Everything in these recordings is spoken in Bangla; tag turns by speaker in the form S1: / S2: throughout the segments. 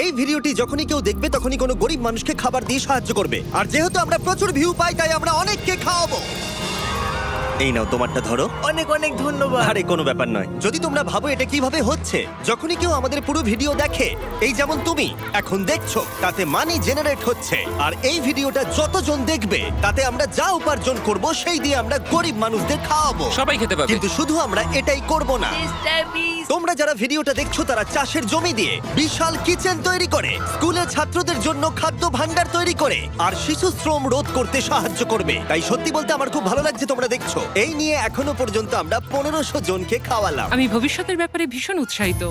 S1: এই ভিডিওটি যখনই কেউ দেখবে তখনই কোনো গরিব মানুষকে খাবার দিয়ে সাহায্য করবে। আর যেহেতু আমরা প্রচুর ভিউ পাই তাই আমরা অনেককে খাওয়াবো। এই নাও তোমারটা ধরো।
S2: অনেক অনেক ধন্যবাদ।
S1: আরে কোনো ব্যাপার নয়। যদি তোমরা ভাবো এটা কিভাবে হচ্ছে, যখনই কেউ আমাদের পুরো ভিডিও দেখে, এই যেমন তুমি এখন দেখছো, তাতে মানি জেনারেট হচ্ছে। আর এই ভিডিওটা যতজন দেখবে তাতে আমরা যা উপার্জন করব সেই দিয়ে আমরা গরিব মানুষদের খাওয়াবো।
S3: সবাই খেতে পাবে।
S1: কিন্তু শুধু আমরা এটাই করব না। তোমরা যারা ভিডিওটা দেখছো তারা চাষের জমি দিয়ে বিশাল কিচেন তৈরি করে, স্কুলে ছাত্রদের জন্য খাদ্য ভাণ্ডার তৈরি করে, আর শিশু শ্রম রোধ করতে সাহায্য করবে। তাই সত্যি বলতে আমার খুব ভালো লাগছে তোমরা দেখছো। এই নিয়ে এখনো পর্যন্ত আমরা 1500 জনকে খাওয়ালাম।
S4: আমি ভবিষ্যতের ব্যাপারে ভীষণ উৎসাহিত।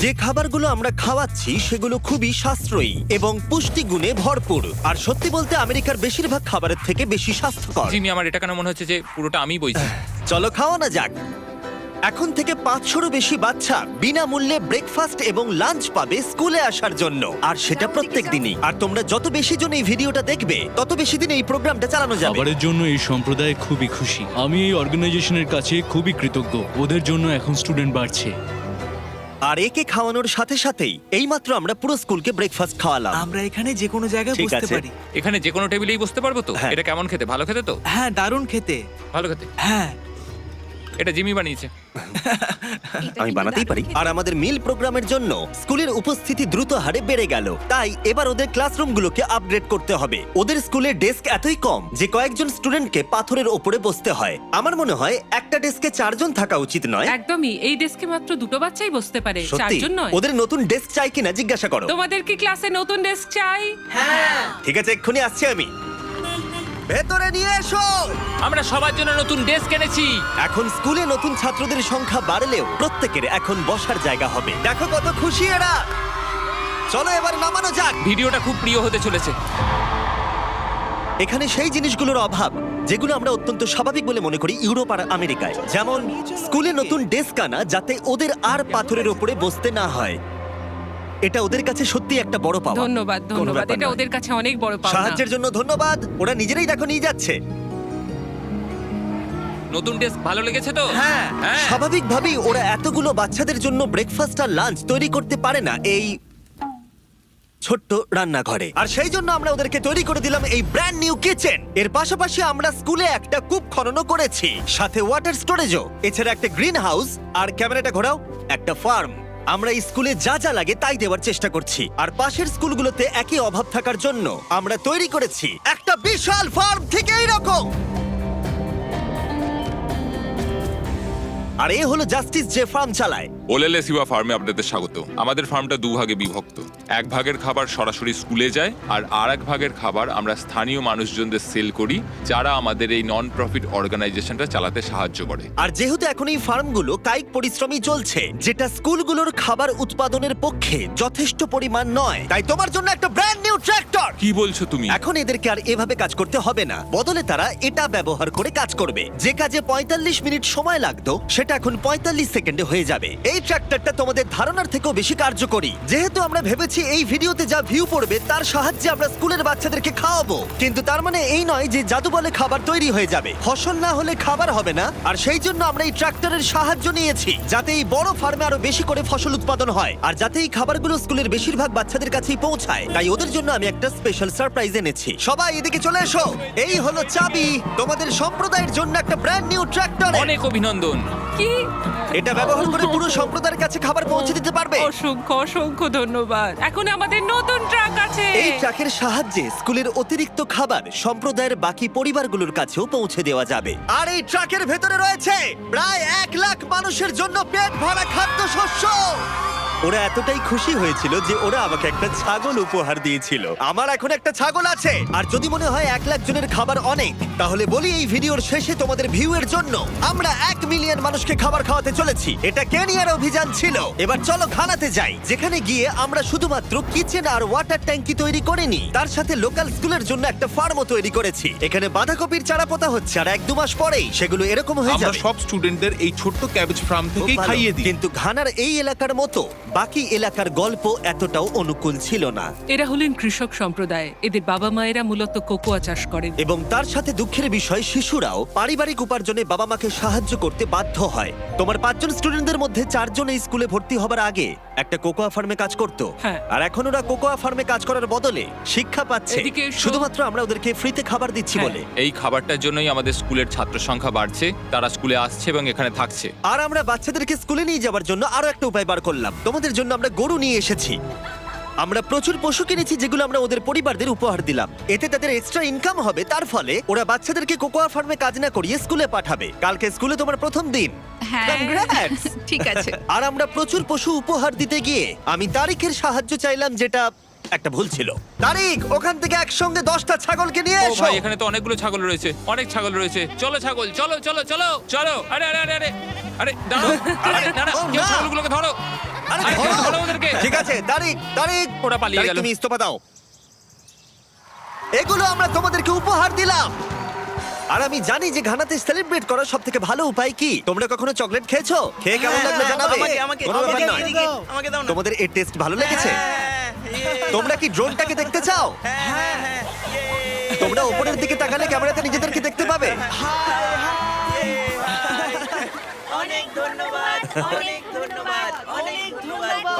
S1: যে খাবারগুলো আমরা খাওয়াচ্ছি সেগুলো খুবই সাশ্রয়ী এবং পুষ্টিগুণে ভরপুর। আর সত্যি বলতে আমেরিকার বেশিরভাগ খাবারের থেকে বেশি স্বাস্থ্যকর।
S3: জিমি, আমার এটা কেন মনে হচ্ছে যে পুরোটা আমিই বইছি।
S1: চলো খাওয়ানো যাক। এখন থেকে 500-রও বেশি বাচ্চা বিনামূল্যে ব্রেকফাস্ট এবং লাঞ্চ পাবে স্কুলে আসার জন্য, আর সেটা প্রত্যেক দিনই। আর তোমরা যত বেশি জন এই ভিডিওটা দেখবে তত বেশি দিন এই প্রোগ্রামটা চালানো যাবে।
S5: খাবারের জন্য এই সম্প্রদায় খুবই খুশি। আমি এই অর্গানাইজেশনের কাছে খুবই কৃতজ্ঞ। ওদের জন্য এখন স্টুডেন্ট বাড়ছে।
S1: আর একে খাওয়ানোর সাথে সাথেই এইমাত্র আমরা পুরো স্কুলকে ব্রেকফাস্ট খাওয়ালাম।
S2: আমরা এখানে যে কোনো জায়গায়
S1: ঠিক
S2: বসতে
S1: আছে।
S2: পারি।
S3: এখানে যে কোনো টেবিলেই বসতে পারবো তো?
S1: হ্যাঁ।
S3: এটা কেমন খেতে? ভালো খেতে তো?
S2: হ্যাঁ, দারুণ খেতে।
S3: ভালো খেতে।
S2: হ্যাঁ,
S3: এটা জিমি বানিয়েছে।
S1: আমি বানাতেই পারি। আর আমাদের মিল প্রোগ্রামের জন্য স্কুলের উপস্থিতি দ্রুত হারে বেড়ে গেল। তাই এবার ওদের ক্লাসরুমগুলোকে আপগ্রেড করতে হবে। ওদের স্কুলের ডেস্ক এতই কম যে কয়েকজন স্টুডেন্টকে পাথরের ওপরে বসতে হয়। আমার মনে হয় একটা ডেস্কে 4 জন থাকা উচিত নয়।
S4: একদমই, এই ডেস্কে মাত্র 2টো বাচ্চাই বসতে পারে,
S1: সত্যি
S4: 4 জন নয়।
S1: ওদের নতুন ডেস্ক চাই কিনা জিজ্ঞাসা করো।
S4: তোমাদের কি ক্লাসে নতুন ডেস্ক চাই?
S1: ঠিক আছে, এক্ষুনি আসছি আমি। ভেতরে নিয়ে এসো।
S3: আমরা সবার জন্য নতুন ডেস্ক এনেছি।
S1: এখন স্কুলে নতুন ছাত্রদের সংখ্যা বাড়লেও প্রত্যেকের এখন বসার জায়গা হবে। দেখো কত খুশি এরা। চলো এবার নামানো যাক।
S3: ভিডিওটা খুব প্রিয় হতে চলেছে।
S1: এখানে সেই জিনিসগুলোর অভাব যেগুলো আমরা অত্যন্ত স্বাভাবিক বলে মনে করি ইউরোপ আর আমেরিকায়। যেমন স্কুলে নতুন ডেস্ক আনা যাতে ওদের আর পাথরের ওপরে বসতে না হয়। এটা ওদের কাছে সত্যি একটা বড় পাওয়া।
S4: ধন্যবাদ,
S1: কোনো
S4: ধন্যবাদ।
S1: ব্যাপার
S4: এটা
S1: নয়।
S4: ওদের কাছে অনেক বড় পাওনা।
S1: সাহায্যের জন্য ধন্যবাদ। ওরা নিজেরাই দেখো নিয়ে যাচ্ছে।
S3: নতুন ডেস্ক ভালো লেগেছে তো?
S1: হ্যাঁ,
S3: হ্যাঁ।
S1: স্বাভাবিকভাবেই ওরা এতগুলো বাচ্চাদের জন্য ব্রেকফাস্ট আর লাঞ্চ তৈরি করতে পারে না এই ছোট্ট রান্নাঘরে। আর সেই জন্য আমরা ওদেরকে তৈরি করে দিলাম এই ব্র্যান্ড নিউ কিচেন। এর পাশাপাশি আমরা স্কুলে একটা কূপ খননও করেছি, সাথে ওয়াটার স্টোরেজও। এছাড়া একটা গ্রিন হাউস, আর ক্যামেরাটা ঘোরাও, একটা ফার্ম। আমরা এই স্কুলে যা যা লাগে তাই দেওয়ার চেষ্টা করছি। আর পাশের স্কুলগুলোতে একই অভাব থাকার জন্য আমরা তৈরি করেছি একটা বিশাল ফার্ম থেকে এইরকম। আর এ হলো জাস্টিস, যে ফার্ম চালায়।
S6: ওলেলে সিবা ফার্মে আপনাদের স্বাগত। আমাদের ফার্মটা 2 ভাগে বিভক্ত। এক ভাগের খাবার সরাসরি স্কুলে যায়, আর এক ভাগের খাবার আমরা স্থানীয় মানুষজনদের সেল করি, যারা আমাদের এই নন প্রফিট অর্গানাইজেশনটা চালাতে সাহায্য করে।
S1: আর যেহেতু এখন এই ফার্মগুলো কায়িক পরিশ্রমই চলছে, যেটা স্কুলগুলোর খাবার উৎপাদনের পক্ষে যথেষ্ট পরিমাণ নয়, তাই তোমার জন্য একটা ব্র্যান্ড নিউ ট্র্যাক্টর।
S6: কি বলছো তুমি?
S1: এখন এদেরকে আর এভাবে কাজ করতে হবে না, বদলে তারা এটা ব্যবহার করে কাজ করবে। যে কাজে 45 মিনিট সময় লাগতো সেটা এখন 45 সেকেন্ডে হয়ে যাবে। এই ট্র্যাক্টরটা তোমাদের ধারণার থেকেও বেশি কার্যকরী। যেহেতু আমরা ভেবেছি এই ভিডিওতে যা ভিউ পড়বে তার সাহায্যে আমরা স্কুলের বাচ্চাদেরকে খাওয়াবো, কিন্তু তার মানে এই নয় যে জাদু বলে খাবার তৈরি হয়ে যাবে। ফসল না হলে খাবার হবে না। আর সেই জন্য আমরা এই ট্র্যাক্টরের সাহায্য নিয়েছি, যাতে এই বড় ফার্মে আরো বেশি করে ফসল উৎপাদন হয়, আর যাতে এই খাবারগুলো স্কুলের বেশিরভাগ বাচ্চাদের কাছেই পৌঁছায়। তাই ওদের জন্য আমি একটা স্পেশাল সারপ্রাইজ এনেছি। সবাই এদিকে চলে এসো। এই হলো চাবি তোমাদের সম্প্রদায়ের জন্য একটা ব্র্যান্ড নিউ ট্র্যাক্টর।
S3: অনেক অভিনন্দন।
S4: কি?
S1: এটা ব্যবহার করে পুরো সম্প্রদায়ের কাছে খাবার পৌঁছে দিতে পারবে।
S4: অসংখ্য অসংখ্য ধন্যবাদ। এখন আমাদের নতুন ট্রাক আছে।
S1: এই ট্রাকের সাহায্যে স্কুলের অতিরিক্ত খাবার সম্প্রদায়ের বাকি পরিবারগুলোর কাছেও পৌঁছে দেওয়া যাবে। আর এই ট্রাকের ভেতরে রয়েছে প্রায় 1 লাখ মানুষের জন্য পেট ভরা খাদ্যশস্য। ওরা এতটাই খুশি হয়েছিল যে ওরা আমাকে একটা ছাগল উপহার দিয়েছিল। আমার এখন একটা ছাগল আছে। আর যদি মনে হয় 1 লাখ জনের খাবার অনেক, তাহলে বলি এই ভিডিওর শেষে তোমাদের ভিউ এর জন্য আমরা 1 মিলিয়ন মানুষকে খাবার খাওয়াতে চলেছি। এটা কেনিয়ার অভিযান ছিল। এবার চলো ঘানাতে যাই, যেখানে গিয়ে আমরা শুধুমাত্র কিচেন আর ওয়াটার ট্যাঙ্কি তৈরি করিনি, তার সাথে লোকাল স্কুলের জন্য একটা ফার্মও তৈরি করেছি। এখানে বাঁধাকপির চারা পোতা হচ্ছে, আর 1-2 মাস পরেই সেগুলো এরকম হয়ে
S7: আমরা
S1: যাবে।
S7: সব স্টুডেন্টদের এই ছোট্ট ক্যাবেজ ফার্ম
S1: খুব
S7: থেকেই
S1: ভালো।
S7: খাইয়ে দিই।
S1: কিন্তু ঘানার এই এলাকার মতো বাকি এলাকার গল্প এতটাও অনুকূল ছিল না।
S4: এরা হলেন কৃষক সম্প্রদায়। এদের বাবা মায়েরা মূলত কোকোয়া চাষ করেন।
S1: এবং তার সাথে দুঃখের বিষয়, শিশুরাও পারিবারিক উপার্জনে বাবা মাকে সাহায্য করতে বাধ্য হয়। তোমার 5 জন স্টুডেন্টদের মধ্যে 4 জন এই স্কুলে ভর্তি হবার আগে একটা কোকোয়া ফার্মে কাজ করতো
S4: হ্যাঁ।
S1: আর এখন ওরা কোকোয়া ফার্মে কাজ করার বদলে শিক্ষা পাচ্ছে
S4: এদিকে এসো।
S1: শুধুমাত্র আমরা ওদেরকে ফ্রিতে খাবার দিচ্ছি
S4: হ্যাঁ।
S1: বলে।
S6: এই খাবারটার জন্যই আমাদের স্কুলের ছাত্র সংখ্যা বাড়ছে, তারা স্কুলে আসছে এবং এখানে থাকছে।
S1: আর আমরা বাচ্চাদেরকে স্কুলে নিয়ে যাওয়ার জন্য আরো একটা উপায় বার করলাম। তোমাদের জন্য আমরা গরু নিয়ে এসেছি। আমরা প্রচুর পশু কিনেছি যেগুলো আমরা ওদের পরিবারদের উপহার দিলাম। এতে তাদের এক্সট্রা ইনকাম হবে, তার ফলে ওরা বাচ্চাদেরকে কোকোয়া ফার্মে কাজ না করিয়ে স্কুলে পাঠাবে। কালকে স্কুলে তোমার প্রথম দিন।
S8: হ্যাঁ
S1: Congrats!
S8: ঠিক আছে।
S1: আর আমরা প্রচুর পশু উপহার দিতে গিয়ে আমি তারিখের সাহায্য চাইলাম, যেটা একটা ভুল ছিল। তারিখ, ওখান থেকে একসঙ্গে 10টা ছাগলকে নিয়ে
S6: ও
S1: এসো।
S6: ভাই, এখানে তো অনেকগুলো ছাগল রয়েছে, অনেক ছাগল রয়েছে। চলো ছাগল, চলো চলো চলো চলো। আরে আরে আরে আরে আরে দাঁড়াও, আরে দাঁড়াও,
S1: ও,
S6: কেউ
S1: না।
S6: ছাগলগুলোকে ধরো।
S1: আরে
S6: আরে
S1: ধরো।
S6: ধরো ওদেরকে।
S1: ঠিক আছে, তারিখ তারিখ
S6: ওরা পালিয়ে
S1: তারিখ,
S6: গেল।
S1: তুমি ইস্তফা দাও। এগুলো আমরা তোমাদেরকে উপহার দিলাম। আর আমি জানি যে ঘানাতে সেলিব্রেট করার সব থেকে ভালো উপায় কি। তোমরা কখনো চকলেট খেয়েছো? খেয়ে কেমন লাগলো জানাবে।
S2: আমাকে
S1: কোনো ব্যাপার নয়।
S2: এদিকে, আমাকে দাও না।
S1: তোমাদের এর টেস্ট ভালো লেগেছে?
S2: হ্যাঁ,
S1: তোমরা কি ড্রোনটাকে দেখতে চাও?
S2: হ্যাঁ, হ্যাঁ,
S1: তোমরা উপরের দিকে তাকালে ক্যামেরাতে নিজেদেরকে দেখতে পাবে।
S2: অনেক ধন্যবাদ, অনেক ধন্যবাদ, অনেক ধন্যবাদ।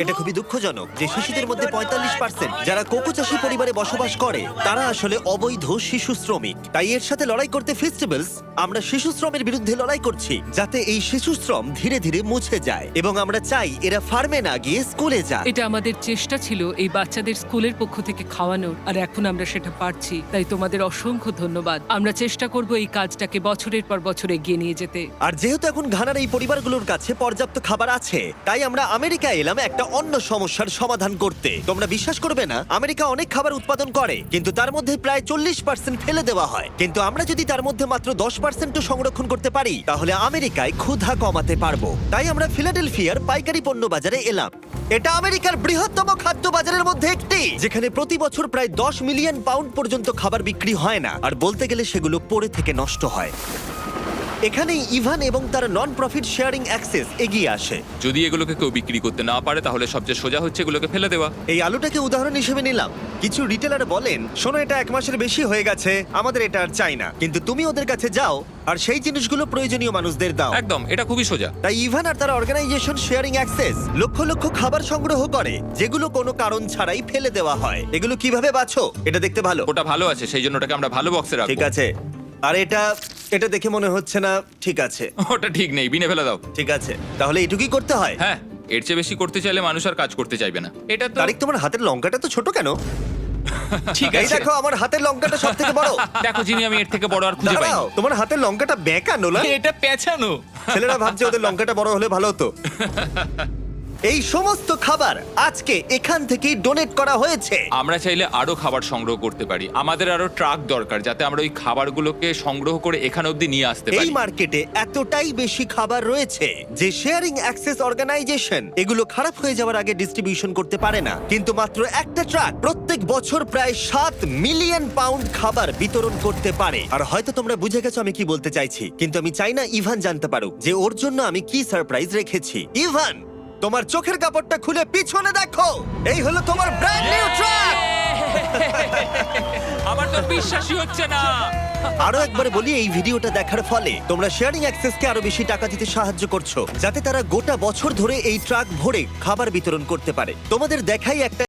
S1: এটা খুবই দুঃখজনক যে শিশুদের মধ্যে 45% যারা কোকো চাষী পরিবারে বসবাস করে তারা আসলে অবৈধ শিশু শ্রমিক। তাই এর সাথে লড়াই করতে ফেস্টিভ্যালস আমরা শিশু শ্রমের বিরুদ্ধে লড়াই করছি, যাতে এই শিশু শ্রম ধীরে ধীরে মুছে যায়। এবং আমরা চাই এরা ফার্মে না গিয়ে স্কুলে যাক।
S4: এটা আমাদের চেষ্টা ছিল এই বাচ্চাদের স্কুলের পক্ষ থেকে খাওয়ানোর, আর এখন আমরা সেটা পারছি। তাই তোমাদের অসংখ্য ধন্যবাদ। আমরা চেষ্টা করব এই কাজটাকে বছরের পর বছর এগিয়ে নিয়ে যেতে।
S1: আর যেহেতু এখন ঘানার এই পরিবারগুলোর কাছে পর্যাপ্ত খাবার আছে, তাই আমরা আমেরিকায় এলাম একটা অন্য সমস্যার সমাধান করতে। তোমরা বিশ্বাস করবে না, আমেরিকা অনেক খাবার উৎপাদন করে, কিন্তু তার মধ্যে প্রায় 40% ফেলে দেওয়া হয়। কিন্তু আমরা যদি তার মধ্যে মাত্র 10% সংরক্ষণ করতে পারি, তাহলে আমেরিকায় ক্ষুধা কমাতে পারবো। তাই আমরা ফিলাডেলফিয়ার পাইকারি পণ্য বাজারে এলাম। এটা আমেরিকার বৃহত্তম খাদ্য বাজারের মধ্যে একটি, যেখানে প্রতি বছর প্রায় 10 মিলিয়ন পাউন্ড পর্যন্ত খাবার বিক্রি হয় না, আর বলতে গেলে সেগুলো পড়ে থেকে নষ্ট হয়। এখানেই ইভান এবং তার নন প্রফিট শেয়ারিং অ্যাক্সেস এগিয়ে আসে।
S6: যদি এগুলোকে কেউ বিক্রি করতে না পারে, তাহলে সবচেয়ে সোজা হচ্ছে এগুলোকে ফেলে দেওয়া।
S1: এই আলুটাকে উদাহরণ হিসেবে নিলাম। কিছু রিটেলার বলেন, শোনো এটা 1 মাসের বেশি হয়ে গেছে, আমাদের এটা আর চাই না। কিন্তু তুমি ওদের কাছে যাও আর সেই জিনিসগুলো প্রয়োজনীয় মানুষদের দাও।
S6: একদম, এটা খুবই সোজা।
S1: তাই ইভান আর তার organisation sharing access lakh lakh খাবার সংগ্রহ করে, যেগুলো কোনো কারণ ছাড়াই ফেলে দেওয়া হয়। এগুলো কিভাবে বাছো? এটা দেখতে ভালো।
S6: ওটা ভালো আছে, সেই জন্য ওটাকে আমরা ভালো বক্সে রাখবো।
S1: ঠিক আছে। আর এটা দেখে মনে হচ্ছে না ঠিক আছে।
S6: ওটা ঠিক নেই, বিনে ফেলে দাও।
S1: ঠিক আছে, তাহলে এটুকুই করতে হয়।
S6: হ্যাঁ, এর চেয়ে বেশি করতে চাইলে মানুষ আর কাজ করতে চাইবে না। এটা তো
S1: তারিক, তোমার হাতের লঙ্কাটা তো ছোট কেন?
S6: ঠিক
S1: এই
S6: আছে।
S1: দেখো, আমার হাতের লঙ্কাটা সব থেকে বড়।
S6: দেখো জিমি, আমি এর থেকে বড় আর খুঁজে পাই।
S1: দাঁড়াও, তোমার হাতের লঙ্কাটা বেঁকা নোলা।
S7: এটা পেছানো।
S1: ছেলেরা ভাবছে ওদের লঙ্কাটা বড় হলে ভালো হতো। এই সমস্ত খাবার আজকে এখান থেকেই ডোনেট করা হয়েছে।
S6: আমরা চাইলে আরো খাবার সংগ্রহ করতে পারি। আমাদের আরো ট্রাক দরকার, যাতে আমরা ওই খাবারগুলোকে সংগ্রহ করে এখানে অবধি নিয়ে আসতে
S1: এই
S6: পারি।
S1: মার্কেটে এতটাই বেশি খাবার রয়েছে যে শেয়ারিং অ্যাক্সেস অর্গানাইজেশন এগুলো খারাপ হয়ে যাওয়ার আগে ডিস্ট্রিবিউশন করতে পারে না। কিন্তু মাত্র একটা ট্রাক প্রত্যেক বছর প্রায় 7 মিলিয়ন পাউন্ড খাবার বিতরণ করতে পারে। আর হয়তো তোমরা বুঝে গেছো আমি কি বলতে চাইছি, কিন্তু আমি চাই না ইভান জানতে পারুক যে ওর জন্য আমি কি সারপ্রাইজ রেখেছি। ইভান, তোমার চোখের কাপড়টা খুলে পিছনে দেখো। এই হলো তোমার ব্র্যান্ড নিউ ট্রাক।
S3: আমার তো বিশ্বাসই হচ্ছে না।
S1: আরো একবার বলি, এই ভিডিওটা দেখার ফলে তোমরা শেয়ারিং অ্যাক্সেসকে আরো বেশি টাকা দিতে সাহায্য করছো, যাতে তারা গোটা বছর ধরে এই ট্রাক ভরে খাবার বিতরণ করতে পারে। তোমাদের দেখাই একটা